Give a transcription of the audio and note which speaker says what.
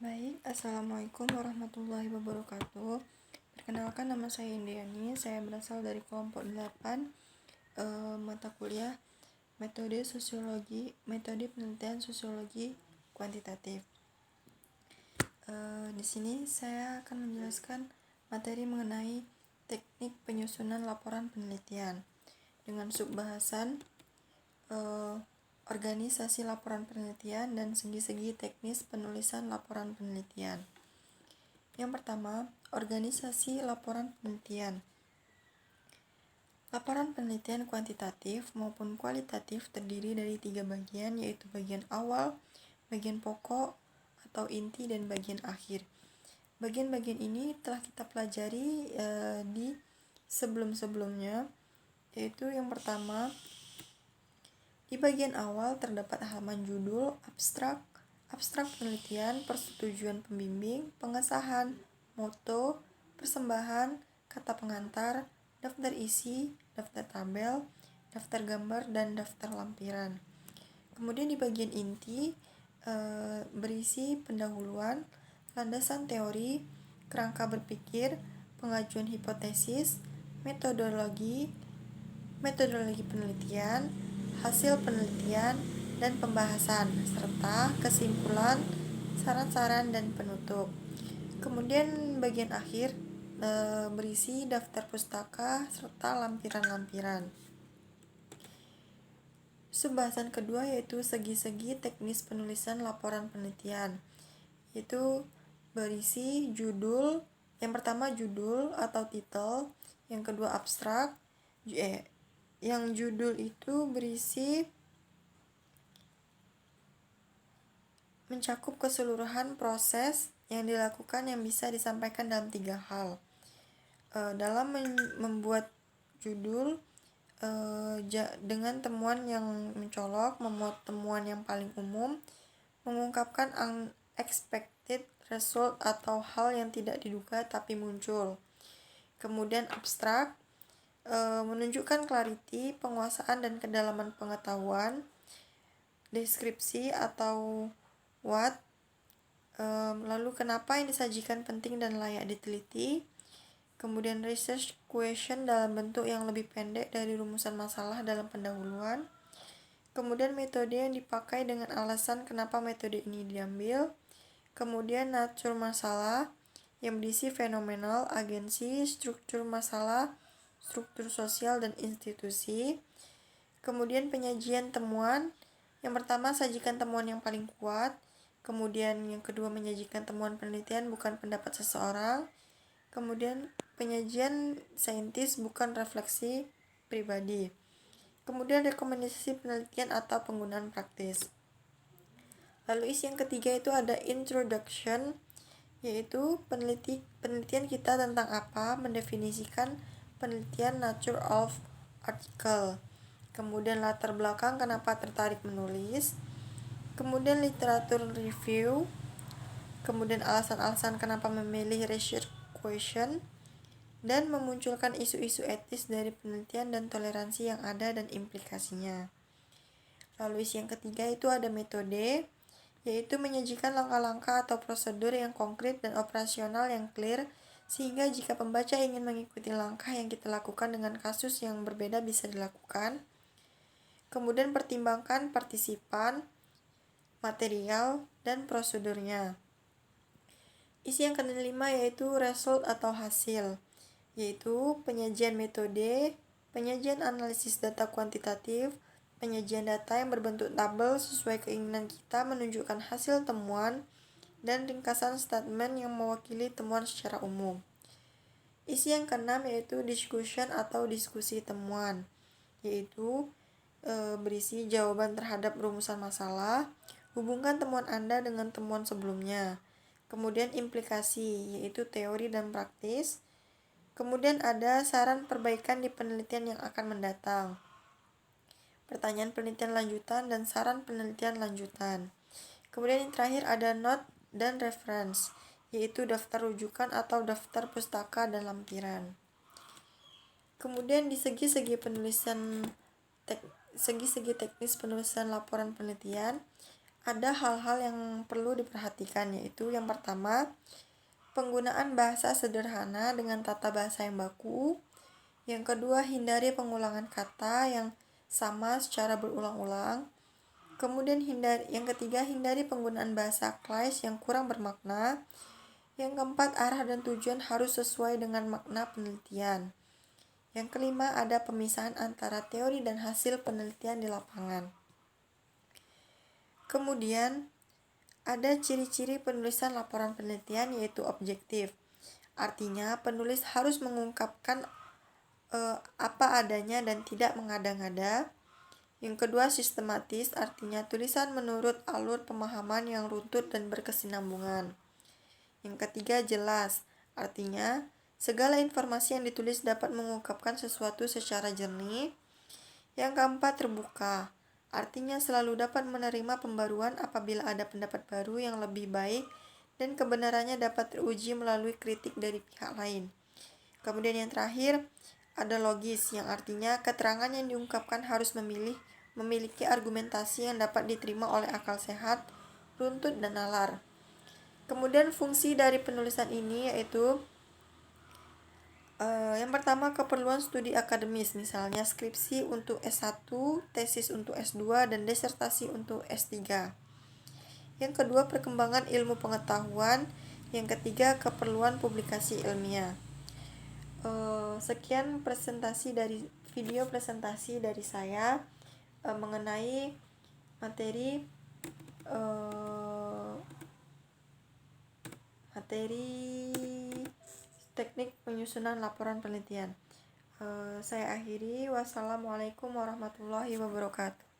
Speaker 1: Baik, Assalamualaikum warahmatullahi wabarakatuh. Perkenalkan, nama saya Indiani. Saya berasal dari kelompok 8 mata kuliah metode penelitian sosiologi kuantitatif. Di sini saya akan menjelaskan materi mengenai teknik penyusunan laporan penelitian dengan subbahasan organisasi laporan penelitian dan segi-segi teknis penulisan laporan penelitian. Yang pertama, organisasi laporan penelitian. Laporan penelitian kuantitatif maupun kualitatif terdiri dari 3 bagian, yaitu bagian awal, bagian pokok atau inti, dan bagian akhir. Bagian-bagian ini telah kita pelajari di sebelum-sebelumnya, yaitu yang pertama, di bagian awal terdapat halaman judul, abstrak penelitian, persetujuan pembimbing, pengesahan, moto, persembahan, kata pengantar, daftar isi, daftar tabel, daftar gambar, dan daftar lampiran. Kemudian di bagian inti berisi pendahuluan, landasan teori, kerangka berpikir, pengajuan hipotesis, metodologi penelitian, hasil penelitian, dan pembahasan, serta kesimpulan, saran-saran, dan penutup. Kemudian bagian akhir berisi daftar pustaka serta lampiran-lampiran. Subbahasan kedua yaitu segi-segi teknis penulisan laporan penelitian, yaitu berisi judul. Yang pertama judul atau titel, yang kedua abstrak. Yang judul itu berisi mencakup keseluruhan proses yang dilakukan yang bisa disampaikan dalam 3 hal. Dalam membuat judul dengan temuan yang mencolok, memuat temuan yang paling umum, mengungkapkan unexpected result atau hal yang tidak diduga tapi muncul. Kemudian abstrak, menunjukkan clarity, penguasaan dan kedalaman pengetahuan. Deskripsi atau what, lalu kenapa yang disajikan penting dan layak diteliti. Kemudian research question dalam bentuk yang lebih pendek dari rumusan masalah dalam pendahuluan. Kemudian metode yang dipakai dengan alasan kenapa metode ini diambil. Kemudian nature masalah yang berisi fenomenal, agensi, struktur masalah, struktur sosial, dan institusi. Kemudian penyajian temuan. Yang pertama, sajikan temuan yang paling kuat. Kemudian yang kedua, menyajikan temuan penelitian bukan pendapat seseorang. Kemudian penyajian saintis bukan refleksi pribadi. Kemudian rekomendasi penelitian atau penggunaan praktis. Lalu isi yang ketiga itu ada introduction, yaitu penelitian kita tentang apa, mendefinisikan penelitian, nature of article. Kemudian latar belakang kenapa tertarik menulis. Kemudian literatur review. Kemudian alasan-alasan kenapa memilih research question. Dan memunculkan isu-isu etis dari penelitian dan toleransi yang ada dan implikasinya. Lalu isi yang ketiga itu ada metode, yaitu menyajikan langkah-langkah atau prosedur yang konkret dan operasional yang clear, sehingga jika pembaca ingin mengikuti langkah yang kita lakukan dengan kasus yang berbeda bisa dilakukan. Kemudian pertimbangkan partisipan, material, dan prosedurnya. Isi yang kelima yaitu result atau hasil, yaitu penyajian metode, penyajian analisis data kuantitatif, penyajian data yang berbentuk tabel sesuai keinginan kita menunjukkan hasil temuan, dan ringkasan statement yang mewakili temuan secara umum. Isi yang keenam yaitu discussion atau diskusi temuan, yaitu berisi jawaban terhadap rumusan masalah, hubungkan temuan Anda dengan temuan sebelumnya. Kemudian implikasi, yaitu teori dan praktis. Kemudian ada saran perbaikan di penelitian yang akan mendatang, pertanyaan penelitian lanjutan, dan saran penelitian lanjutan. Kemudian yang terakhir ada note dan reference, yaitu daftar rujukan atau daftar pustaka dan lampiran. Kemudian di segi-segi teknis penulisan laporan penelitian ada hal-hal yang perlu diperhatikan, yaitu yang pertama, penggunaan bahasa sederhana dengan tata bahasa yang baku. Yang kedua, hindari pengulangan kata yang sama secara berulang-ulang. Kemudian yang ketiga, hindari penggunaan bahasa klise yang kurang bermakna. Yang keempat, arah dan tujuan harus sesuai dengan makna penelitian. Yang kelima, ada pemisahan antara teori dan hasil penelitian di lapangan. Kemudian, ada ciri-ciri penulisan laporan penelitian, yaitu objektif. Artinya, penulis harus mengungkapkan apa adanya dan tidak mengada-ngada. Yang kedua, sistematis, artinya tulisan menurut alur pemahaman yang runtut dan berkesinambungan. Yang ketiga, jelas, artinya segala informasi yang ditulis dapat mengungkapkan sesuatu secara jernih. Yang keempat, terbuka, artinya selalu dapat menerima pembaruan apabila ada pendapat baru yang lebih baik dan kebenarannya dapat teruji melalui kritik dari pihak lain. Kemudian yang terakhir, ada logis, yang artinya keterangan yang diungkapkan harus memiliki argumentasi yang dapat diterima oleh akal sehat, runtut, dan nalar. Kemudian fungsi dari penulisan ini yaitu yang pertama, keperluan studi akademis, misalnya skripsi untuk S1, tesis untuk S2, dan disertasi untuk S3. Yang kedua, perkembangan ilmu pengetahuan. Yang ketiga, keperluan publikasi ilmiah. Sekian video presentasi dari saya mengenai materi teknik penyusunan laporan penelitian. Saya akhiri. Wassalamualaikum warahmatullahi wabarakatuh.